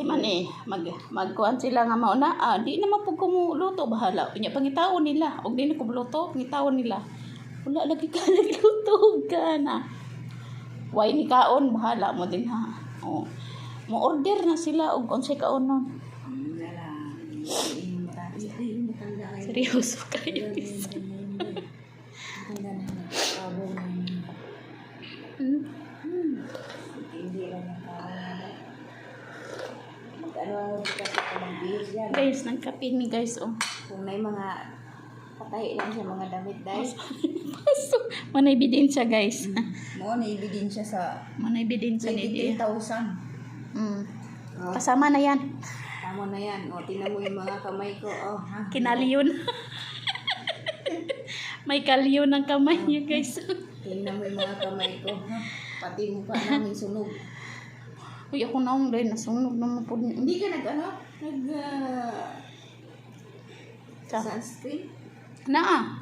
man eh, magkuhan sila nga mauna, di naman po kumuluto, bahala. Unya, pangitaon nila, og di na kumuluto, pangitaon nila. Wala lagi ka nagluto ka na. Why ni kaon, bahala mo din ha. Oh. Mo order na sila og unsay kaon nun. Seryoso kayo. Guys, nagkape ni guys, oh. Kung may mga patay lang siya mga damit dahil. Manay ebidensya guys. Mo na ebidensya sa Manay ebidensya ni 23,000. Kasama na yan. Tama na yan. O, tingnan mo yung mga kamay ko. Oh, ha? Kinalyon. May kalyon ng kamay niya guys. Tingnan mo yung mga kamay ko. Ha? Pati mukha namin sunog. Uy, ako naong rin. Nasunog naman po. Hindi ka sunscreen? Na